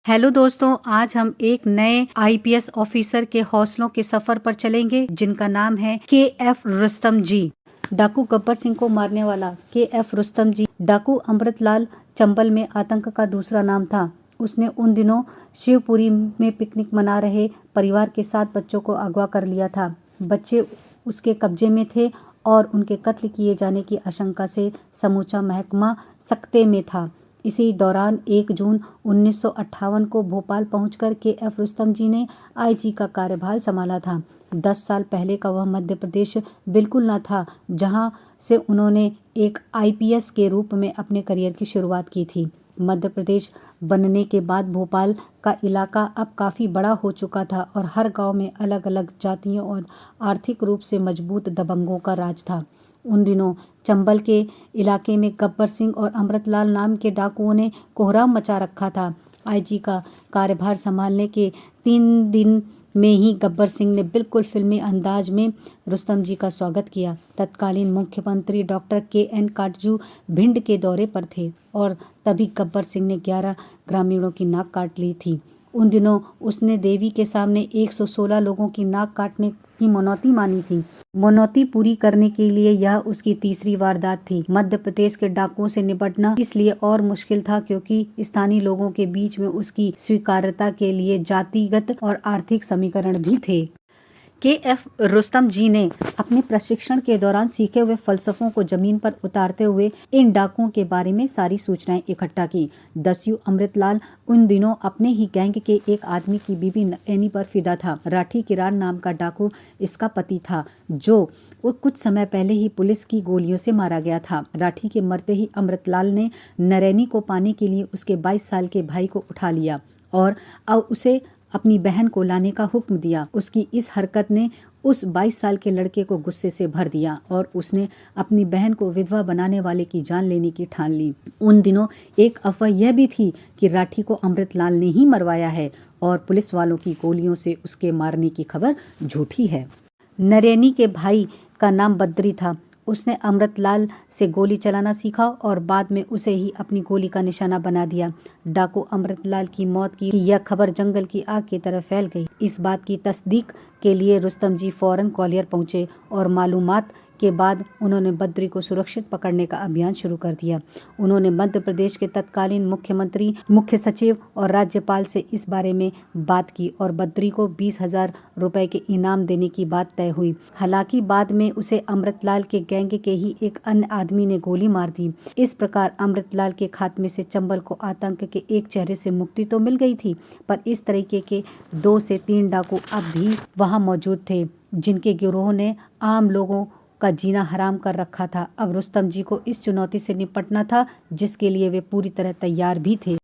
Hello दोस्तों, आज हम एक नए आईपीएस ऑफिसर के हौसलों के सफर पर चलेंगे जिनका नाम है के.एफ. रुस्तम जी। डाकू गब्बर सिंह को मारने वाला के.एफ. रुस्तम जी डाकू अमृतलाल चंबल में आतंक का दूसरा नाम था। उसने उन दिनों शिवपुरी में पिकनिक मना रहे परिवार के 7 बच्चों को अगवा कर लिया था। बच्चे उसके कब्जे में थे और उनके कत्ल किए जाने की आशंका से समूचा महकमा सकते में था। इसी दौरान 1 जून 1958 को भोपाल पहुंचकर के.एफ. रुस्तम जी ने आईजी का कार्यभार संभाला था। 10 साल पहले का वह मध्य प्रदेश बिल्कुल न था जहां से उन्होंने एक आईपीएस के रूप में अपने करियर की शुरुआत की थी। मध्य प्रदेश बनने के बाद भोपाल का इलाका अब काफ़ी बड़ा हो चुका था और हर गांव में अलग अलग जातियों और आर्थिक रूप से मजबूत दबंगों का राज था। उन दिनों चंबल के इलाके में गब्बर सिंह और अमृतलाल नाम के डाकुओं ने कोहराम मचा रखा था। आईजी का कार्यभार संभालने के 3 दिन में ही गब्बर सिंह ने बिल्कुल फिल्मी अंदाज में रुस्तम जी का स्वागत किया। तत्कालीन मुख्यमंत्री डॉक्टर के.एन. काटजू भिंड के दौरे पर थे और तभी गब्बर सिंह ने 11 ग्रामीणों की नाक काट ली थी। उन दिनों उसने देवी के सामने 116 लोगों की नाक काटने की मनौती मानी थी। मनौती पूरी करने के लिए यह उसकी तीसरी वारदात थी। मध्य प्रदेश के डाकुओं से निपटना इसलिए और मुश्किल था क्योंकि स्थानीय लोगों के बीच में उसकी स्वीकार्यता के लिए जातिगत और आर्थिक समीकरण भी थे। के.एफ. रुस्तम जी ने अपने प्रशिक्षण के दौरान सीखे हुए फलसफों को जमीन पर उतारते हुए इन डाकुओं के बारे में सारी सूचनाएं इकट्ठा की। दस्यु अमृतलाल उन दिनों अपने ही गैंग के एक आदमी की बीबी नैनी पर फिदा था। राठी किरार नाम का डाकू इसका पति था, जो कुछ समय पहले ही पुलिस की गोलियों से मारा गया था। राठी के मरते ही अमृतलाल ने नरैनी को पाने के लिए उसके 22 साल के भाई को उठा लिया और अब उसे अपनी बहन को लाने का हुक्म दिया। उसकी इस हरकत ने उस 22 साल के लड़के को गुस्से से भर दिया और उसने अपनी बहन को विधवा बनाने वाले की जान लेने की ठान ली। उन दिनों एक अफवाह यह भी थी कि राठी को अमृतलाल ने ही मरवाया है और पुलिस वालों की गोलियों से उसके मारने की खबर झूठी है। नरैनी के भाई का नाम बद्री था। उसने अमृतलाल से गोली चलाना सीखा और बाद में उसे ही अपनी गोली का निशाना बना दिया। डाकू अमृतलाल की मौत की यह खबर जंगल की आग की तरह फैल गई। इस बात की तस्दीक के लिए रुस्तम जी फौरन ग्वालियर पहुंचे और मालूमात के बाद उन्होंने बद्री को सुरक्षित पकड़ने का अभियान शुरू कर दिया। उन्होंने मध्य प्रदेश के तत्कालीन मुख्यमंत्री, मुख्य सचिव और राज्यपाल से इस बारे में बात की और बद्री को 20,000 रुपए के इनाम देने की बात तय हुई। हालांकि बाद में उसे अमृतलाल के गैंग के ही एक अन्य आदमी ने गोली मार दी। इस प्रकार अमृतलाल के खात्मे से चंबल को आतंक के एक चेहरे से मुक्ति तो मिल गई थी, पर इस तरीके के 2 से 3 डाकू अब भी वहां मौजूद थे जिनके गिरोह ने आम लोगों का जीना हराम कर रखा था। अब रुस्तम जी को इस चुनौती से निपटना था जिसके लिए वे पूरी तरह तैयार भी थे।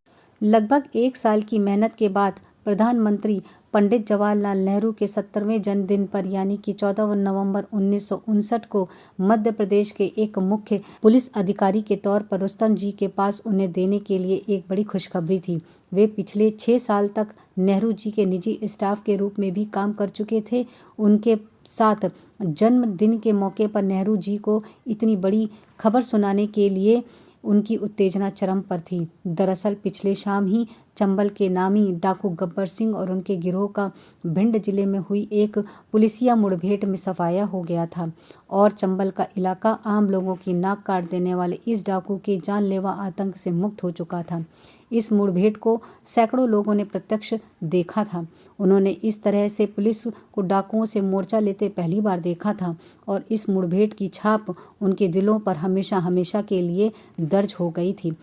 लगभग 1 साल की मेहनत के बाद प्रधानमंत्री पंडित जवाहरलाल नेहरू के 70वें जन्मदिन पर यानी कि 14 नवंबर 1959 को मध्य प्रदेश के एक मुख्य पुलिस अधिकारी के तौर पर रुस्तम जी के पास उन्हें देने के लिए एक बड़ी खुशखबरी थी। वे पिछले 6 साल तक नेहरू जी के निजी स्टाफ के रूप में भी काम कर चुके थे। उनके साथ जन्मदिन के मौके पर नेहरू जी को इतनी बड़ी खबर सुनाने के लिए उनकी उत्तेजना चरम पर थी। दरअसल पिछले शाम ही चंबल के नामी डाकू गब्बर सिंह और उनके गिरोह का भिंड जिले में हुई एक पुलिसिया मुठभेड़ में सफाया हो गया था और चंबल का इलाका आम लोगों की नाक काट देने वाले इस डाकू के जानलेवा आतंक से मुक्त हो चुका था। इस मुठभेड़ को सैकड़ों लोगों ने प्रत्यक्ष देखा था। उन्होंने इस तरह से पुलिस को डाकुओं से मोर्चा लेते पहली बार देखा था और इस मुठभेड़ की छाप उनके दिलों पर हमेशा हमेशा के लिए दर्ज हो गई थी।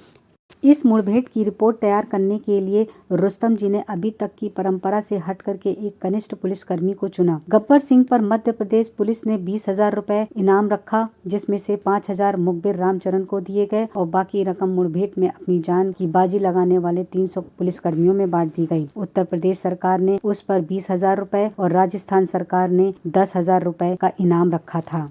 इस मुठभेड़ की रिपोर्ट तैयार करने के लिए रुस्तम जी ने अभी तक की परंपरा से हट करके एक कनिष्ठ पुलिसकर्मी को चुना। गब्बर सिंह पर मध्य प्रदेश पुलिस ने 20,000 रुपए इनाम रखा, जिसमें से 5,000 मुखबिर रामचरण को दिए गए और बाकी रकम मुठभेड़ में अपनी जान की बाजी लगाने वाले 300 पुलिसकर्मियों में बांट दी गई। उत्तर प्रदेश सरकार ने उस पर 20,000 रुपए और राजस्थान सरकार ने 10,000 रुपए का इनाम रखा था।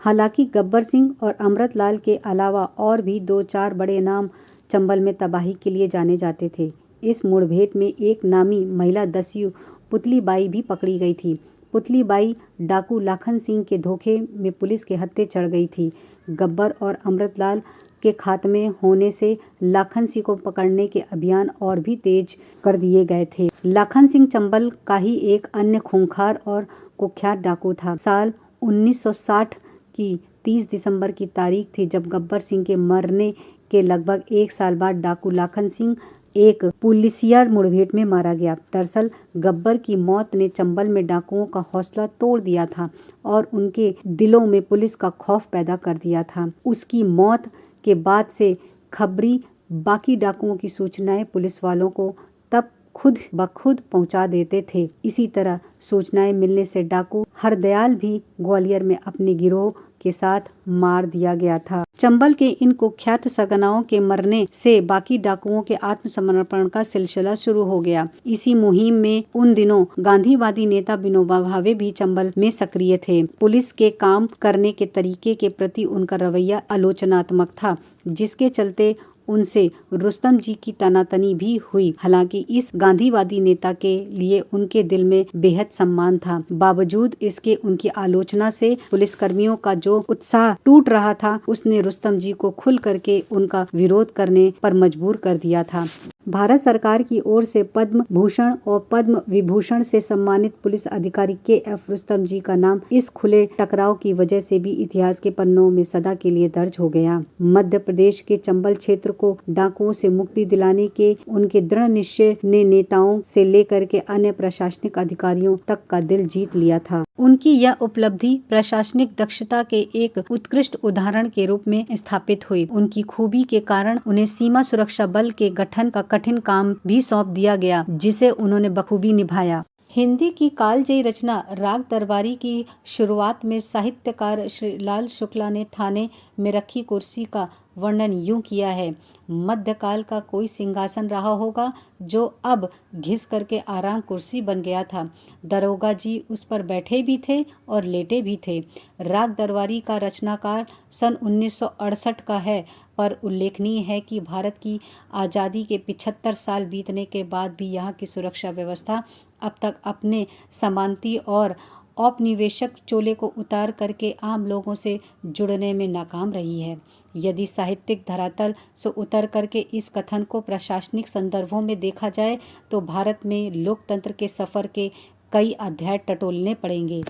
हालांकि गब्बर सिंह और अमृतलाल के अलावा और भी 2-4 बड़े नाम चंबल में तबाही के लिए जाने जाते थे। इस मुठभेड़ में एक नामी महिला दस्यु पुतली बाई भी पकड़ी गई थी। पुतली बाई डाकू लाखन सिंह के धोखे में पुलिस के हत्थे चढ़ गई थी। गब्बर और अमृतलाल के खात्मे होने से लाखन सिंह को पकड़ने के अभियान और भी तेज कर दिए गए थे। लाखन सिंह चंबल का ही एक अन्य खूंखार और कुख्यात डाकू था। साल 1960 की 30 दिसंबर की तारीख थी जब गब्बर सिंह के मरने के लगभग 1 साल बाद डाकू लाखन सिंह एक पुलिसिया मुठभेड़ में मारा गया। दरअसल गब्बर की मौत ने चंबल में डाकुओं का हौसला तोड़ दिया था और उनके दिलों में पुलिस का खौफ पैदा कर दिया था। उसकी मौत के बाद से खबरी बाकी डाकुओं की सूचनाएं पुलिस वालों को तब खुद ब खुद पहुंचा देते थे। इसी तरह सूचनाएं मिलने से डाकू हरदयाल भी ग्वालियर में अपने गिरोह के साथ मार दिया गया था। चंबल के इन कुख्यात सरगनाओं के मरने से बाकी डाकुओं के आत्मसमर्पण का सिलसिला शुरू हो गया। इसी मुहिम में उन दिनों गांधीवादी नेता विनोबा भावे भी चंबल में सक्रिय थे। पुलिस के काम करने के तरीके के प्रति उनका रवैया आलोचनात्मक था, जिसके चलते उनसे रुस्तम जी की तनातनी भी हुई। हालांकि इस गांधीवादी नेता के लिए उनके दिल में बेहद सम्मान था। बावजूद इसके उनकी आलोचना से पुलिसकर्मियों का जो उत्साह टूट रहा था, उसने रुस्तम जी को खुल करके उनका विरोध करने पर मजबूर कर दिया था। भारत सरकार की ओर से पद्म भूषण और पद्म विभूषण से सम्मानित पुलिस अधिकारी KF रुस्तम जी का नाम इस खुले टकराव की वजह से भी इतिहास के पन्नों में सदा के लिए दर्ज हो गया। मध्य प्रदेश के चंबल क्षेत्र को डाकुओं से मुक्ति दिलाने के उनके दृढ़ निश्चय ने नेताओं से लेकर के अन्य प्रशासनिक अधिकारियों तक का दिल जीत लिया था। उनकी यह उपलब्धि प्रशासनिक दक्षता के एक उत्कृष्ट उदाहरण के रूप में स्थापित हुई। उनकी खूबी के कारण उन्हें सीमा सुरक्षा बल के गठन का कठिन काम भी सौंप दिया गया, जिसे उन्होंने बखूबी निभाया। हिंदी की कालजयी रचना राग दरबारी की शुरुआत में साहित्यकार श्री लाल शुक्ला ने थाने में रखी कुर्सी का वर्णन यूं किया है। मध्यकाल का कोई सिंहासन रहा होगा जो अब घिस करके आराम कुर्सी बन गया था। दरोगा जी उस पर बैठे भी थे और लेटे भी थे। राग दरबारी का रचनाकार सन 1968 का है, पर उल्लेखनीय है कि भारत की आज़ादी के 75 साल बीतने के बाद भी यहाँ की सुरक्षा व्यवस्था अब तक अपने समानती और औपनिवेशिक चोले को उतार करके आम लोगों से जुड़ने में नाकाम रही है। यदि साहित्यिक धरातल से उतर करके इस कथन को प्रशासनिक संदर्भों में देखा जाए तो भारत में लोकतंत्र के सफर के कई अध्याय टटोलने पड़ेंगे।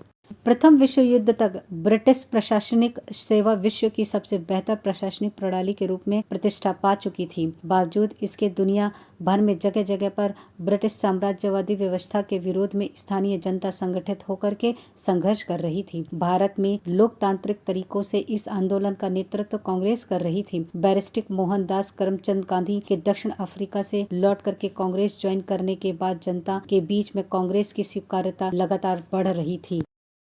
प्रथम विश्व युद्ध तक ब्रिटिश प्रशासनिक सेवा विश्व की सबसे बेहतर प्रशासनिक प्रणाली के रूप में प्रतिष्ठा पा चुकी थी। बावजूद इसके दुनिया भर में जगह जगह पर ब्रिटिश साम्राज्यवादी व्यवस्था के विरोध में स्थानीय जनता संगठित होकर के संघर्ष कर रही थी। भारत में लोकतांत्रिक तरीकों से इस आंदोलन का नेतृत्व कांग्रेस कर रही थी। बैरिस्टर मोहनदास करमचंद गांधी के दक्षिण अफ्रीका से लौट करके कांग्रेस ज्वाइन करने के बाद जनता के बीच में कांग्रेस की स्वीकार्यता लगातार बढ़ रही थी।